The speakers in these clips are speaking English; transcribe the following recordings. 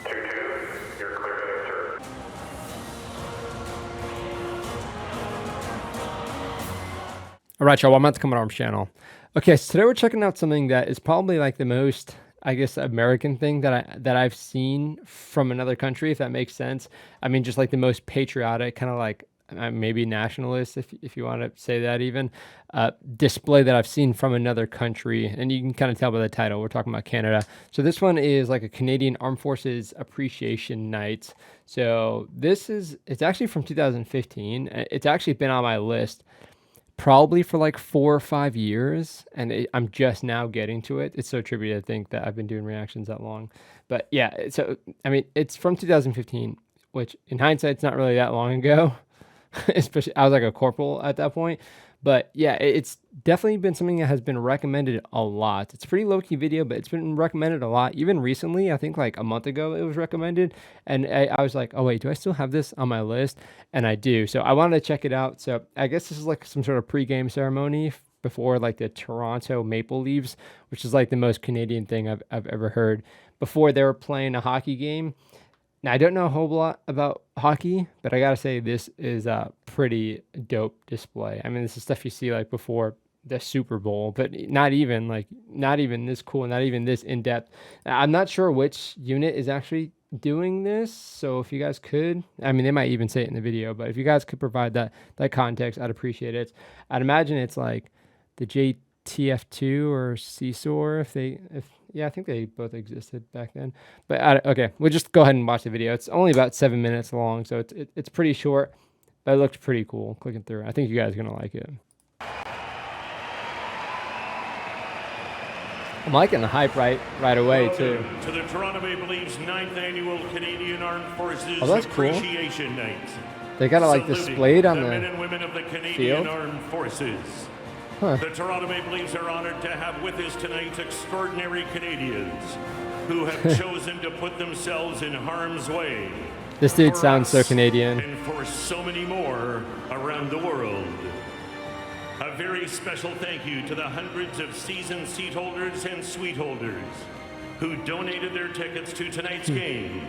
2-2, you're clear to enter. All right, y'all, welcome back to Common Arms channel. Okay, so today we're checking out something that is probably like the most, I guess, American thing that I've seen from another country, if that makes sense. I mean, just like the most patriotic, kind of like maybe nationalist, if you want to say that even, display that I've seen from another country. And you can kind of tell by the title, we're talking about Canada. So this one is like a Canadian Armed Forces Appreciation Night. So it's actually from 2015. It's actually been on my list probably for like 4 or 5 years, and I'm just now getting to it. It's so trippy to think that I've been doing reactions that long. But yeah, so I mean, it's from 2015, which in hindsight, it's not really that long ago. Especially, I was like a corporal at that point. But yeah, it's definitely been something that has been recommended a lot. It's a pretty low-key video, but it's been recommended a lot. Even recently, I think like a month ago, it was recommended. And I was like, oh wait, do I still have this on my list? And I do. So I wanted to check it out. So I guess this is like some sort of pre-game ceremony before like the Toronto Maple Leafs, which is like the most Canadian thing I've ever heard. Before they were playing a hockey game. Now, I don't know a whole lot about hockey, but I gotta say this is a pretty dope display. I mean, this is stuff you see like before the Super Bowl, but not even this cool, not even this in depth. I'm not sure which unit is actually doing this, so if you guys could, I mean, they might even say it in the video, but if you guys could provide that context, I'd appreciate it. I'd imagine it's like the JTF2 or CSOR yeah, I think they both existed back then. But okay, we'll just go ahead and watch the video. It's only about 7 minutes long, so it's pretty short, but it looked pretty cool clicking through. I think you guys are gonna like it. I'm liking the hype right away too. To the Toronto Maple Leafs 9th annual Canadian Armed Forces cool. Appreciation Night. They got it like displayed on the men and women of the Canadian field. Armed Forces. Huh. The Toronto Maple Leafs are honored to have with us tonight extraordinary Canadians who have chosen to put themselves in harm's way. This dude sounds so Canadian. And for so many more around the world. A very special thank you to the hundreds of season seat holders and suite holders who donated their tickets to tonight's game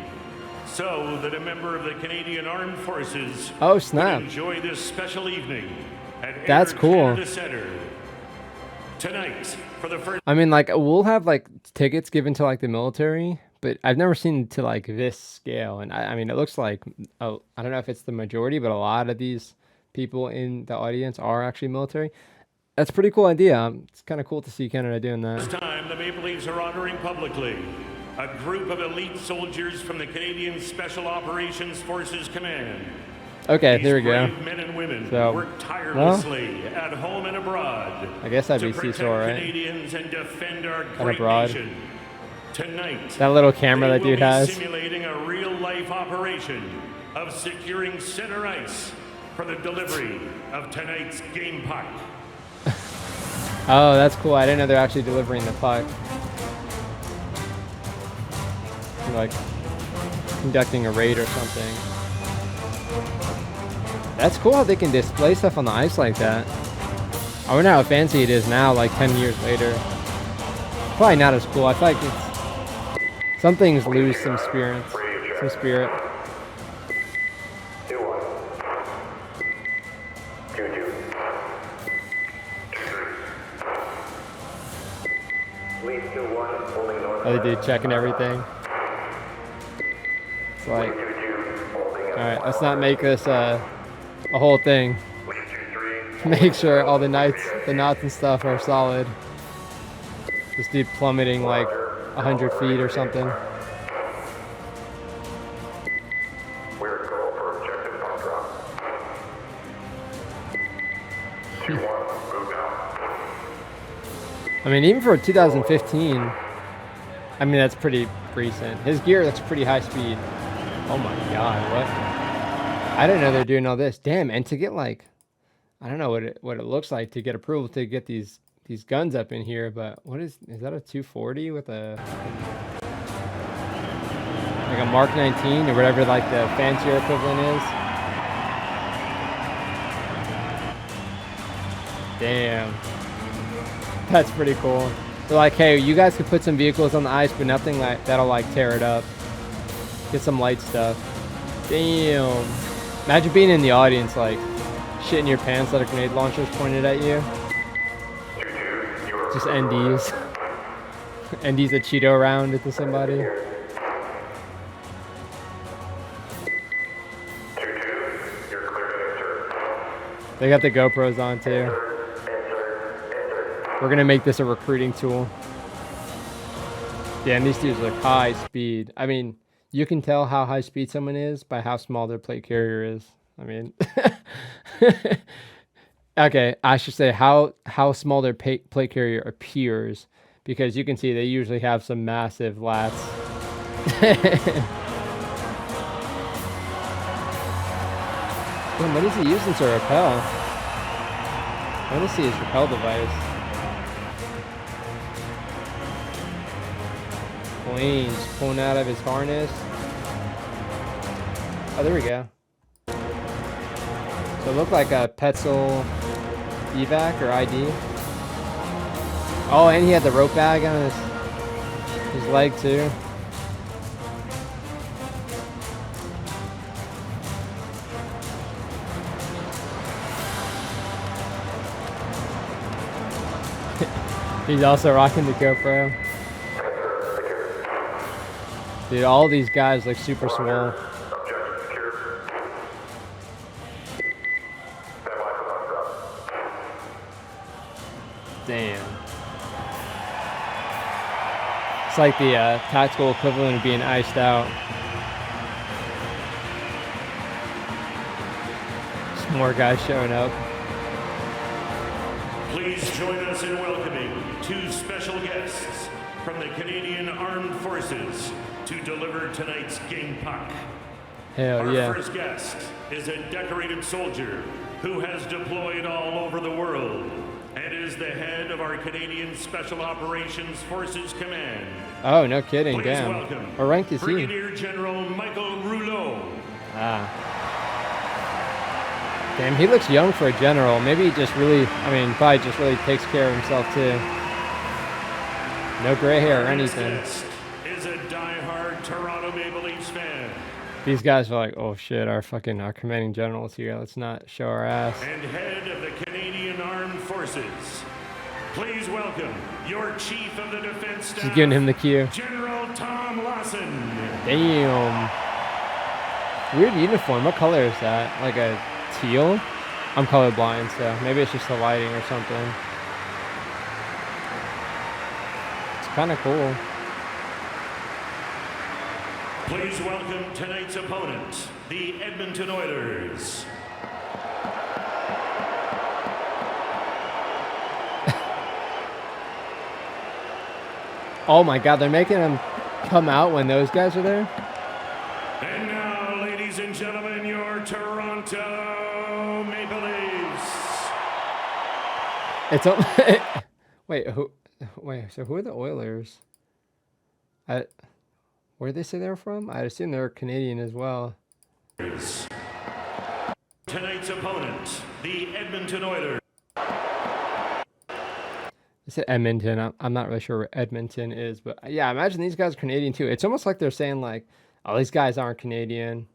so that a member of the Canadian Armed Forces could enjoy this special evening. That's cool. Tonight, for the first. I mean, like, we'll have like tickets given to like the military, but I've never seen to like this scale. And I mean, it looks like I don't know if it's the majority, but a lot of these people in the audience are actually military. That's a pretty cool idea. It's kind of cool to see Canada doing that. This time, the Maple Leafs are honoring publicly a group of elite soldiers from the Canadian Special Operations Forces Command. Okay, there we go. Men and women so, work tirelessly at home and abroad. I guess that'd be CSOR, right? Canadians and defend our and great abroad. Nation. Tonight, that little camera that dude has. Simulating a real-life operation of securing center ice for the delivery of tonight's game puck. Oh, that's cool. I didn't know they're actually delivering the puck. Like conducting a raid or something. That's cool how they can display stuff on the ice like that. I wonder how fancy it is now, like 10 years later. Probably not as cool. I feel like some things lose some spirit. Some spirit. 2-1. 2-2. Leaf 2-1, holding north. Other dude checking everything. It's like, alright, let's not make this a whole thing. Make sure all the knots and stuff are solid. This dude plummeting like 100 feet or something. We're at goal for objective puck drop. 2-1, move out. I mean, even for 2015, I mean, that's pretty recent. His gear looks pretty high speed. Oh my god, what? I didn't know they're doing all this. Damn, and to get like, I don't know what it looks like to get approval to get these guns up in here, but what is that a 240 with a like a Mark 19 or whatever like the fancier equivalent is? Damn. That's pretty cool. They're like, hey, you guys can put some vehicles on the ice, but nothing like that'll like tear it up. Get some light stuff. Damn. Imagine being in the audience, like, shitting your pants that a grenade launcher is pointed at you. Just NDs. NDs a Cheeto round into somebody. 2-2, you're clear to insert. They got the GoPros on too. We're gonna make this a recruiting tool. Damn, these dudes look high speed. I mean, you can tell how high speed someone is by how small their plate carrier is. I mean, okay, I should say how small their plate carrier appears, because you can see they usually have some massive lats. Damn, what is he using to repel? I want to see his repel device. Planes pulling out of his harness. Oh, there we go. So it looked like a Petzl evac or ID. Oh, and he had the rope bag on his leg too. He's also rocking the GoPro. Dude, all these guys look super swole. Objective secure. Stand by for last drop. Damn. It's like the tactical equivalent of being iced out. Some more guys showing up. Please join us in welcoming two special guests from the Canadian Armed Forces to deliver tonight's game puck. Hell Our yeah. first guest is a decorated soldier who has deployed all over the world and is the head of our Canadian Special Operations Forces Command. Oh, no kidding. Please Damn. welcome What rank is he? Brigadier General Michael Rouleau. Ah. Damn, he looks young for a general. Maybe he just really, I mean, probably just really takes care of himself too. No gray hair or Our next anything. guest is a die-hard Toronto Maple Leafs fan These guys are like, oh shit, our commanding general's here. Let's not show our ass. and head of the Canadian Armed Forces. Please welcome your Chief of the Defense Staff, Just giving him the cue. General Tom Lawson. Damn. Weird uniform. What color is that? Like a teal? I'm colorblind, so maybe it's just the lighting or something. It's kind of cool. Please welcome tonight's opponent, the Edmonton Oilers. Oh my god, they're making him come out when those guys are there? And now, ladies and gentlemen, your Toronto Maple Leafs. It's wait, so who are the Oilers? Where did they say they're from? I assume they're Canadian as well. Tonight's opponent, the Edmonton Oilers. I said Edmonton. I'm not really sure where Edmonton is, but yeah, imagine these guys are Canadian too. It's almost like they're saying like, oh, these guys aren't Canadian.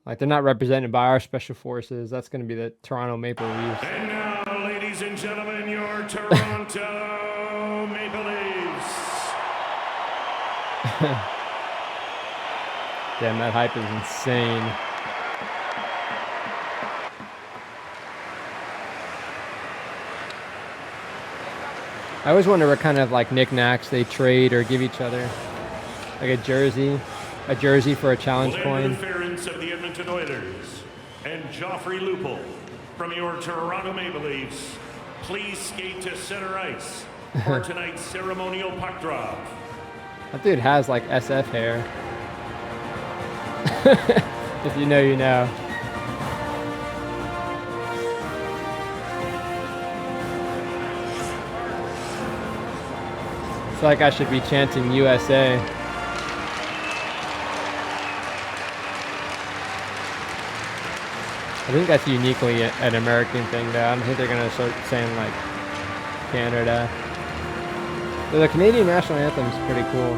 Like they're not represented by our special forces. That's going to be the Toronto Maple Leafs. And now, ladies and gentlemen, your Toronto Maple Leafs. Damn, that hype is insane. I always wonder what kind of like knickknacks they trade or give each other. Like a jersey for a challenge Will coin. interference of the Edmonton Oilers and Joffrey Lupul from your Toronto Maple Leafs. Please skate to center ice for tonight's ceremonial puck drop. That dude has like SF hair. If you know, you know. I feel like I should be chanting USA. I think that's uniquely an American thing though. I don't think they're gonna start saying like Canada. But the Canadian national anthem is pretty cool.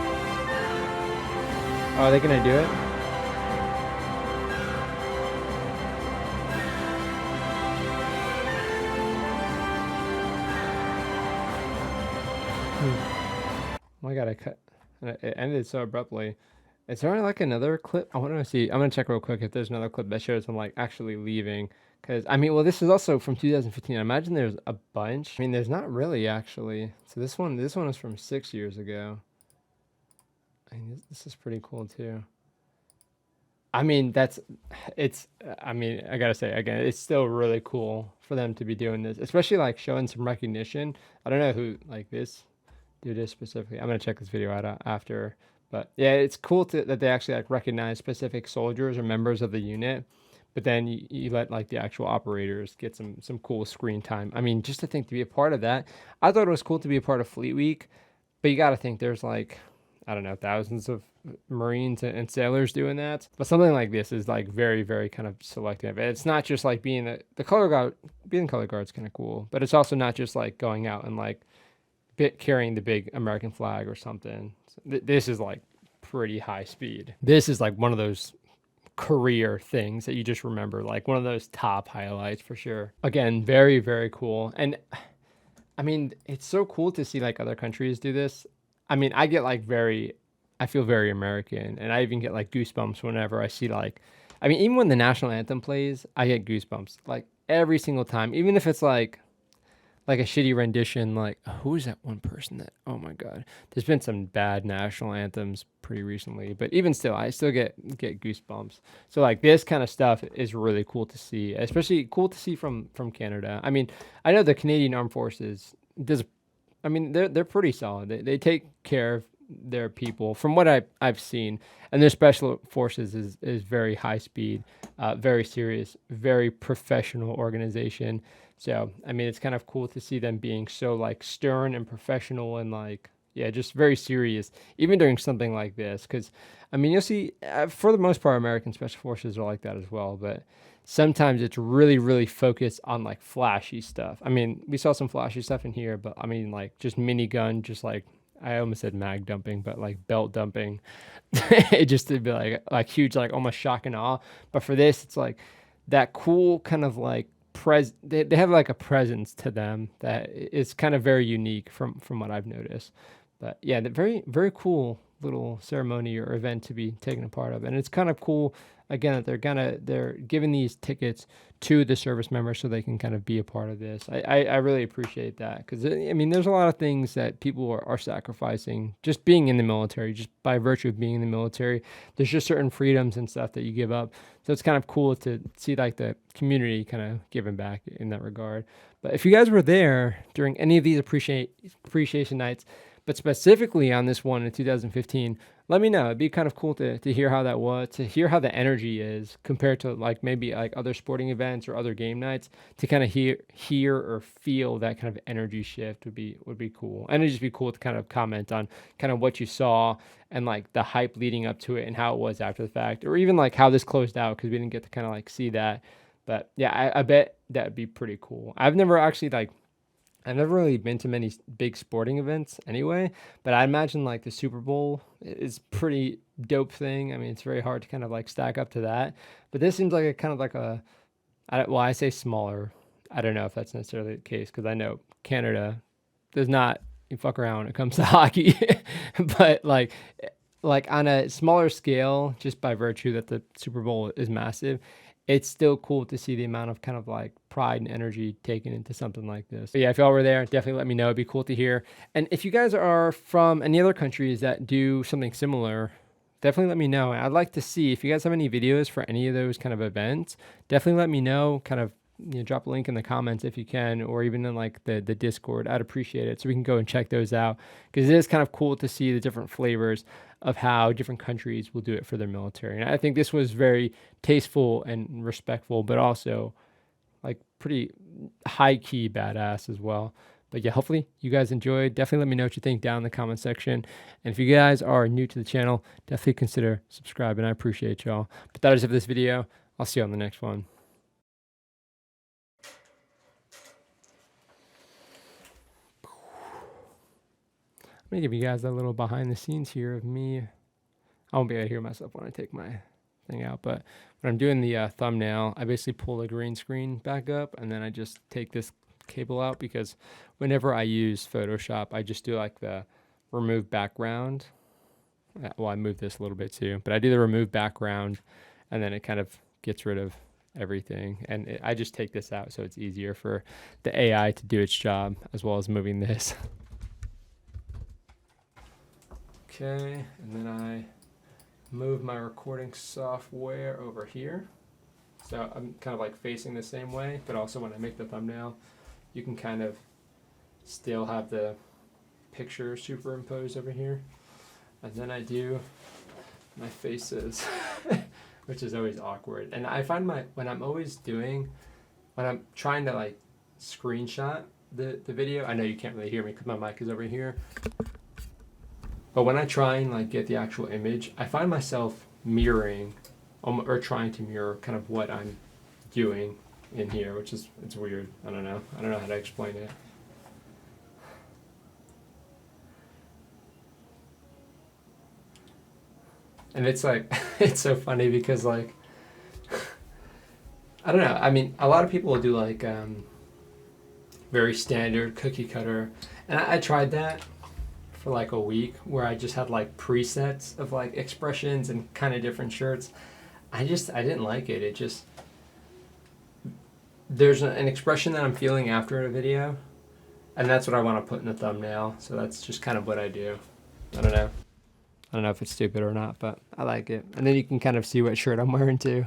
Oh, are they gonna do it? I gotta cut. It ended so abruptly. Is there like another clip? I want to see. I'm gonna check real quick if there's another clip that shows them like actually leaving. Because I mean, well, this is also from 2015. I imagine there's a bunch. I mean, there's not really actually. So this one is from 6 years ago. I mean, this is pretty cool too. I mean, I mean, I gotta say again, it's still really cool for them to be doing this, especially like showing some recognition. I don't know who like this dude is specifically. I'm gonna check this video out after, but yeah, it's cool that they actually like recognize specific soldiers or members of the unit, but then you let like the actual operators get some cool screen time. I mean, just to think to be a part of that, I thought it was cool to be a part of Fleet Week, but you got to think there's like, I don't know, thousands of Marines and sailors doing that. But something like this is like very, very kind of selective. It's not just like being the color guard. Being color guard is kind of cool, but it's also not just like going out and like carrying the big American flag or something. So this is like pretty high speed. This is like one of those career things that you just remember, like one of those top highlights for sure. Again, very, very cool. And I mean, it's so cool to see like other countries do this. I mean, I feel very American, and I even get like goosebumps whenever I see like, I mean, even when the national anthem plays, I get goosebumps like every single time, even if it's like a shitty rendition. Like, who is that one person that, oh my God, there's been some bad national anthems pretty recently, but even still, I still get goosebumps. So like this kind of stuff is really cool to see, especially cool to see from Canada. I mean, I know the Canadian Armed Forces does, I mean, they're pretty solid. They take care of their people from what I've seen, and their special forces is very high speed, very serious, very professional organization. So I mean, it's kind of cool to see them being so like stern and professional and like, yeah, just very serious, even during something like this. Because I mean, you'll see for the most part, American special forces are like that as well, but sometimes it's really, really focused on like flashy stuff. I mean, we saw some flashy stuff in here, but I mean, like just minigun, just like, I almost said mag dumping, but like belt dumping. It just to be like huge, like almost shock and awe. But for this, it's like that cool kind of like they have like a presence to them that is kind of very unique from what I've noticed. But yeah, the very, very cool little ceremony or event to be taken a part of. And it's kind of cool again that they're giving these tickets to the service members so they can kind of be a part of this. I really appreciate that, because I mean, there's a lot of things that people are sacrificing just being in the military, just by virtue of being in the military. There's just certain freedoms and stuff that you give up. So it's kind of cool to see like the community kind of giving back in that regard. But if you guys were there during any of these appreciation nights, but specifically on this one in 2015, let me know. It'd be kind of cool to hear how that was, to hear how the energy is compared to like maybe like other sporting events or other game nights, to kind of hear or feel that kind of energy shift would be cool. And it'd just be cool to kind of comment on kind of what you saw and like the hype leading up to it and how it was after the fact, or even like how this closed out, because we didn't get to kind of like see that. But yeah, I bet that'd be pretty cool. I've never really been to many big sporting events anyway, but I imagine like the Super Bowl is pretty dope thing. I mean, it's very hard to kind of like stack up to that, but this seems like a kind of like I say smaller. I don't know if that's necessarily the case, because I know Canada does not fuck around when it comes to hockey, but like on a smaller scale, just by virtue that the Super Bowl is massive, it's still cool to see the amount of kind of like pride and energy taken into something like this. But yeah, if y'all were there, definitely let me know. It'd be cool to hear. And if you guys are from any other countries that do something similar, definitely let me know. I'd like to see if you guys have any videos for any of those kind of events. Definitely let me know. Kind of, you know, drop a link in the comments if you can, or even in like the Discord. I'd appreciate it, so we can go and check those out, because it is kind of cool to see the different flavors of how different countries will do it for their military. And I think this was very tasteful and respectful, but also like pretty high key badass as well. But yeah, hopefully you guys enjoyed. Definitely let me know what you think down in the comment section. And if you guys are new to the channel, definitely consider subscribing. I appreciate y'all. But that is it for this video. I'll see you on the next one. I'm gonna give you guys a little behind the scenes here of me. I won't be able to hear myself when I take my thing out, but when I'm doing the thumbnail, I basically pull the green screen back up, and then I just take this cable out, because whenever I use Photoshop, I just do like the remove background. Well, I moved this a little bit too, but I do the remove background, and then it kind of gets rid of everything. And I just take this out so it's easier for the AI to do its job, as well as moving this. Okay, and then I move my recording software over here. So I'm kind of like facing the same way, but also when I make the thumbnail, you can kind of still have the picture superimposed over here. And then I do my faces, which is always awkward. And I find when I'm trying to like screenshot the video, I know you can't really hear me because my mic is over here. But when I try and like get the actual image, I find myself mirroring or trying to mirror kind of what I'm doing in here, which is, it's weird. I don't know how to explain it. And it's like, it's so funny because like, I don't know. I mean, a lot of people will do like very standard cookie cutter. And I tried that for like a week where I just had like presets of like expressions and kind of different shirts. I didn't like it. It just, there's an expression that I'm feeling after a video, and that's what I want to put in the thumbnail. So that's just kind of what I do. I don't know if it's stupid or not, but I like it. And then you can kind of see what shirt I'm wearing too.